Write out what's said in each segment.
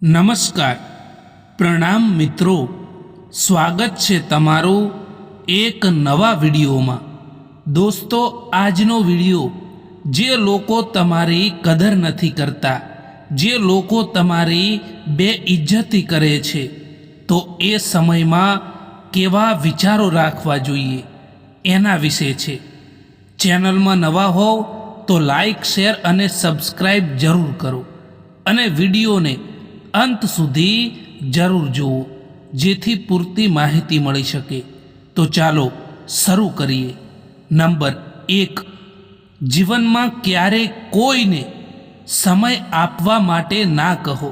નમસ્કાર, પ્રણામ મિત્રો, સ્વાગત છે તમારું એક નવા વિડીયોમાં। દોસ્તો, આજનો વિડીયો જે લોકો તમારી કદર નથી કરતા, જે લોકો તમારી બેઇજ્જતી કરે છે, તો એ સમયમાં કેવા વિચારો રાખવા જોઈએ એના વિશે છે। ચેનલમાં નવા હોવ તો લાઈક, શેર અને સબસ્ક્રાઈબ જરૂર કરો અને વિડીયોને અંત સુધી જરૂર જુઓ, જેથી પૂરતી માહિતી મળી શકે। તો ચાલો શરૂ કરીએ। નંબર 1, જીવનમાં ક્યારેય કોઈને સમય આપવા માટે ના કહો,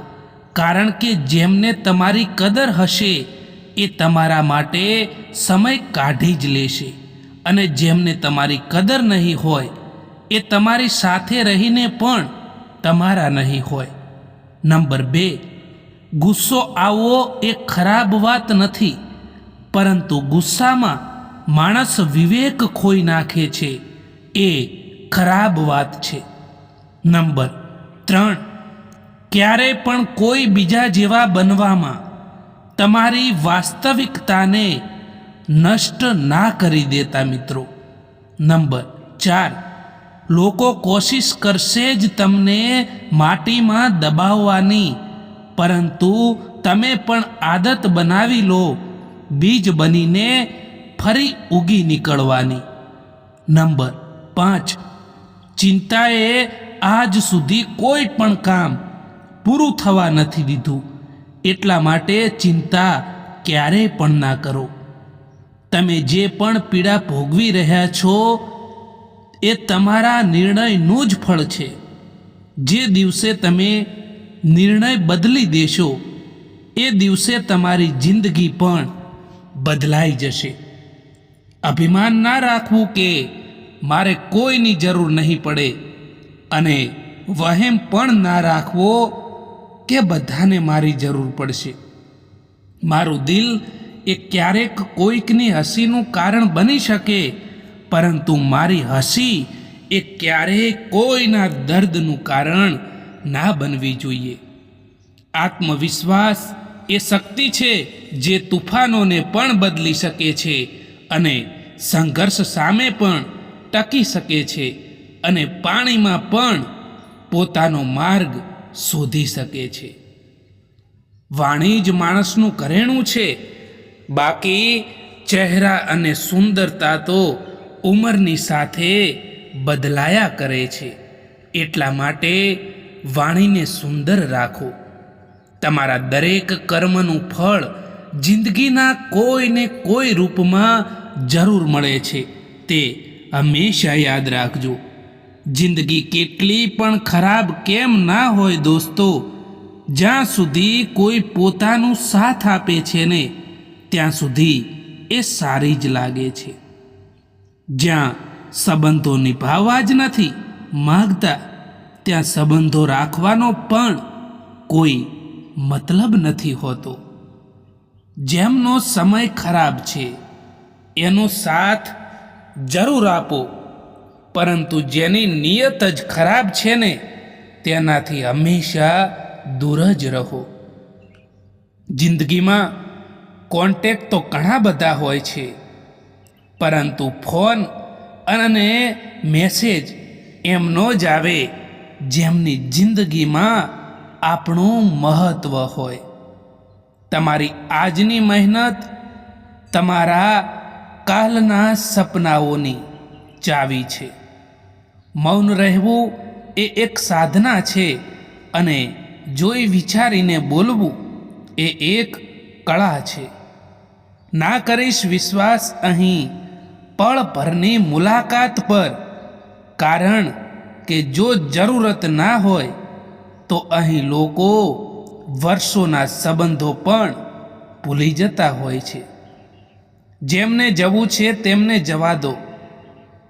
કારણ કે જેમને તમારી કદર હશે એ તમારા માટે સમય કાઢી જ લેશે, અને જેમને તમારી કદર નહીં હોય એ તમારી સાથે રહીને પણ તમારા નહીં હોય। નંબર 2, ગુસ્સો આવવો એ ખરાબ વાત નથી, પરંતુ ગુસ્સામાં માણસ વિવેક ખોઈ નાખે છે એ ખરાબ વાત છે। નંબર 3, ક્યારેય પણ કોઈ બીજા જેવા બનવામાં તમારી વાસ્તવિકતાને નષ્ટ ના કરી દેતા મિત્રો। નંબર 4, લોકો કોશિશ કરશે જ તમને માટીમાં દબાવવાની, પરંતુ તમે પણ આદત બનાવી લો બીજ બનીને ફરી ઉગી નીકળવાની। નંબર 5, ચિંતાએ આજ સુધી કોઈ પણ કામ પૂરું થવા નથી દીધું, એટલા માટે ચિંતા ક્યારેય પણ ના કરો। તમે જે પણ પીડા ભોગવી રહ્યા છો એ તમારા નિર્ણયનું જ ફળ છે। જે દિવસે તમે નિર્ણય બદલી દેશો એ દિવસે તમારી જિંદગી પણ બદલાઈ જશે। અભિમાન ના રાખવું કે મારે કોઈની જરૂર નહીં પડે, અને વહેમ પણ ના રાખવો કે બધાને મારી જરૂર પડશે। મારું દિલ એ ક્યારેક કોઈકની હસીનું કારણ બની શકે, પરંતુ મારી હસી એ ક્યારેય કોઈના દર્દનું કારણ ના બનવી જોઈએ। આત્મવિશ્વાસ એ શક્તિ છે જે તુફાનોને પણ બદલી શકે છે, અને સંઘર્ષ સામે પણ ટકી શકે છે, અને પાણીમાં પણ પોતાનો માર્ગ શોધી શકે છે। વાણી જ માણસનું ઘરેણું છે, બાકી ચહેરા અને સુંદરતા તો ઉંમરની સાથે બદલાયા કરે છે। એટલા માટે વાણીને સુંદર રાખો। તમારા દરેક કર્મનું ફળ જિંદગીના કોઈને કોઈ રૂપમાં જરૂર મળે છે, તે હંમેશા યાદ રાખજો। જિંદગી કેટલી પણ ખરાબ કેમ ના હોય દોસ્તો, જ્યાં સુધી કોઈ પોતાનું સાથ આપે છે ને ત્યાં સુધી એ સારી જ લાગે છે। જ્યાં સંબંધો નિભાવવા જ નથી માગતા, ત્યાં સંબંધો રાખવાનો પણ કોઈ મતલબ નથી હોતો। જેમનો સમય ખરાબ છે એનો સાથ જરૂર આપો, પરંતુ જેની નિયત જ ખરાબ છે ને તેનાથી હંમેશા દૂર જ રહો। જિંદગીમાં કોન્ટેક્ટ તો ઘણા બધા હોય છે, પરંતુ ફોન અને મેસેજ એમનો જ આવે જેમની જિંદગીમાં આપણું મહત્વ હોય। તમારી આજની મહેનત તમારા કાલના સપનાઓની ચાવી છે। મૌન રહેવું એ એક સાધના છે, અને જોઈ વિચારીને બોલવું એ એક કળા છે। ના કરીશ વિશ્વાસ અહીં પળ ભરની મુલાકાત પર, કારણ કે જો જરૂરત ના હોય તો અહીં લોકો વર્ષોના સંબંધો પણ ભૂલી જતા હોય છે। જેમને જવું છે તેમને જવા દો,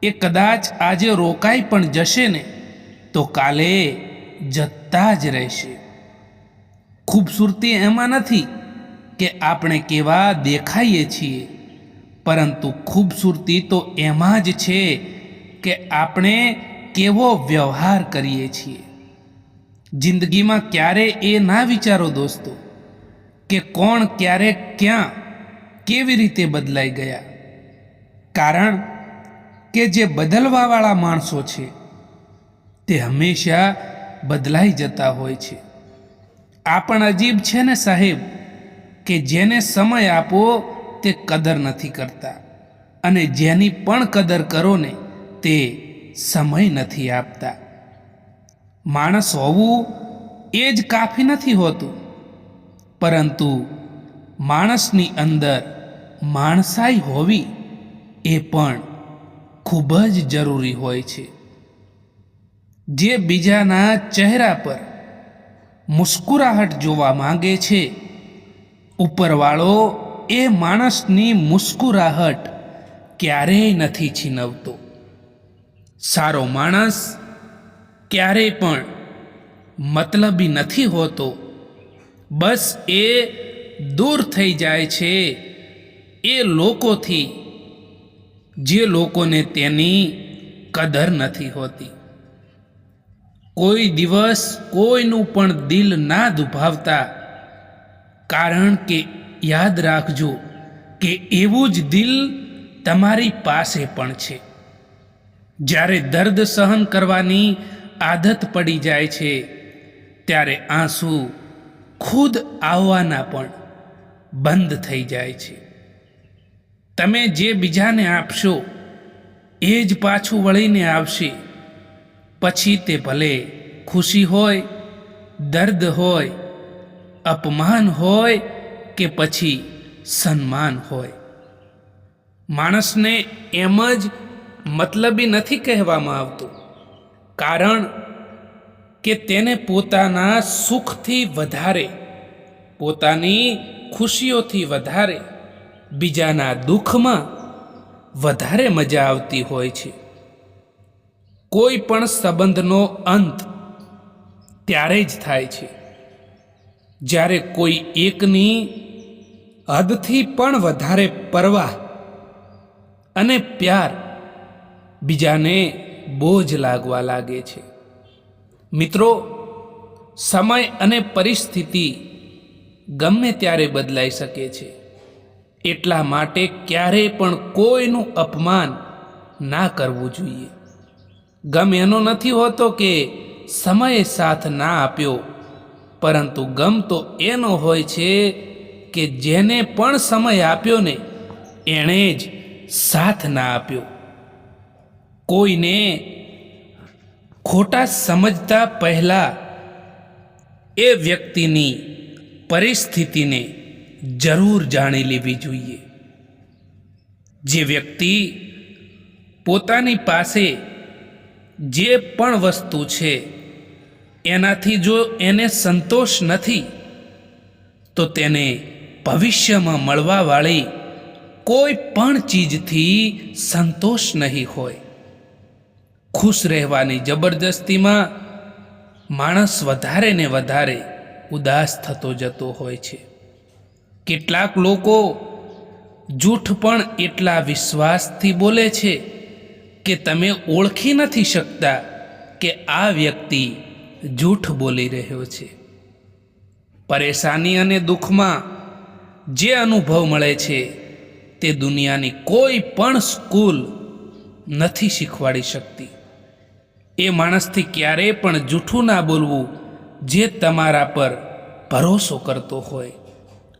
એ કદાચ આજે રોકાઈ પણ જશે ને તો કાલે જતા જ રહેશે। ખૂબસૂરતી એમાં નથી કે આપણે કેવા દેખાઈએ છીએ, પરંતુ ખૂબસૂરતી તો એમાં જ છે કે આપણે કેવો વ્યવહાર કરીએ છીએ। જિંદગીમાં ક્યારે એ ના વિચારો દોસ્તો કે કોણ ક્યારે ક્યાં કેવી રીતે બદલાઈ ગયા, કારણ કે જે બદલવાવાળા માણસો છે તે હંમેશા બદલાઈ જતા હોય છે. આ પણ અજીબ છે ને સાહેબ કે જેને સમય આપો તે કદર નથી કરતા અને જેની પણ કદર કરો ને તે સમય નથી આપતા. માણસ હોવું એ જ કાફી નથી હોતું, પરંતુ માણસની અંદર માણસાઈ હોવી એ પણ ખૂબ જ જરૂરી હોય છે. જે બીજાના ચહેરા પર મુસ્કુરાહટ જોવા માંગે છે, ઉપરવાળો એ માણસની મુસ્કુરાહટ ક્યારેય નથી છીનવતો. સારો માણસ ક્યારેય પણ મતલબી નથી હોતો, બસ એ દૂર થઈ જાય છે એ લોકોથી જે લોકોને તેની કદર નથી હોતી. કોઈ દિવસ કોઈનું પણ દિલ ના દુભાવતા, કારણ કે યાદ રાખજો કે એવું જ દિલ તમારી પાસે પણ છે. જ્યારે દર્દ સહન કરવાની આદત પડી જાય છે ત્યારે આંસુ ખુદ આવવાના પણ બંધ થઈ જાય છે. તમે જે બીજાને આપશો એ જ પાછું વળીને આવશે. પછી તે ભલે ખુશી હોય, દર્દ હોય, અપમાન હોય કે પછી સન્માન હોય. માણસને એમ જ મતલબી નથી કહેવામાં આવતું, કારણ કે તેને પોતાના સુખથી વધારે, પોતાની ખુશીઓથી વધારે બીજાના દુઃખમાં વધારે મજા આવતી હોય છે. કોઈ પણ સંબંધનો અંત ત્યારે જ થાય છે જ્યારે કોઈ એકની હદથી પણ વધારે પરવાહ અને પ્યાર બીજાને બોજ લાગવા લાગે છે. મિત્રો, સમય અને પરિસ્થિતિ ગમે ત્યારે બદલાઈ શકે છે, એટલા માટે ક્યારેય પણ કોઈનું અપમાન ના કરવું જોઈએ. ગમ એનો નથી હોતો કે સમયે સાથ ના આપ્યો, પરંતુ ગમ તો એનો હોય છે કે જેને પણ સમય આપ્યો ને એણે જ સાથ ના આપ્યો. કોઈને ખોટા સમજતા પહેલા એ વ્યક્તિની પરિસ્થિતિને જરૂર જાણી લેવી જોઈએ. જે વ્યક્તિ પોતાની પાસે જે પણ વસ્તુ છે એનાથી જો એને સંતોષ નથી, તો તેને ભવિષ્યમાં મળવાવાળી કોઈ પણ ચીજથી સંતોષ નહીં હોય. ખુશ રહેવાની જબરદસ્તીમાં માણસ વધારે ને વધારે ઉદાસ થતો જતો હોય છે. કેટલાક લોકો જૂઠ પણ એટલા વિશ્વાસથી બોલે છે કે તમે ઓળખી નથી શકતા કે આ વ્યક્તિ જૂઠ બોલી રહ્યો છે. પરેશાની અને દુઃખમાં જે અનુભવ મળે છે તે દુનિયાની કોઈ પણ સ્કૂલ નથી શીખવાડી શકતી. એ માણસથી ક્યારેય પણ જૂઠું ના બોલવું જે તમારા પર ભરોસો કરતો હોય,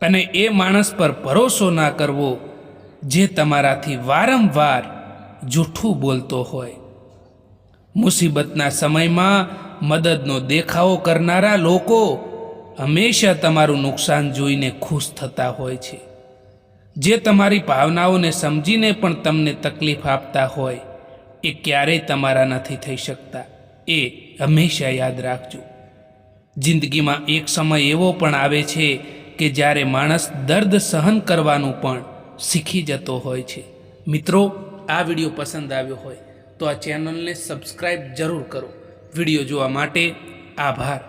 અને એ માણસ પર ભરોસો ના કરવો જે તમારાથી વારંવાર જૂઠું બોલતો હોય. મુસીબતના સમયમાં મદદનો દેખાવો કરનારા લોકો હંમેશા તમારું નુકસાન જોઈને ખુશ થતા હોય છે. જે તમારી ભાવનાઓને સમજીને પણ તમને તકલીફ આપતા હોય એ ક્યારેય તમારા નથી થઈ શકતા. એ હંમેશા યાદ રાખજો. જિંદગીમાં એક સમય એવો પણ આવે છે કે જ્યારે માણસ દર્દ સહન કરવાનું પણ શીખી જતો હોય છે. મિત્રો, આ વિડીયો પસંદ આવ્યો હોય તો આ ચેનલને સબસ્ક્રાઈબ જરૂર કરો. વિડીયો જોવા માટે આભાર.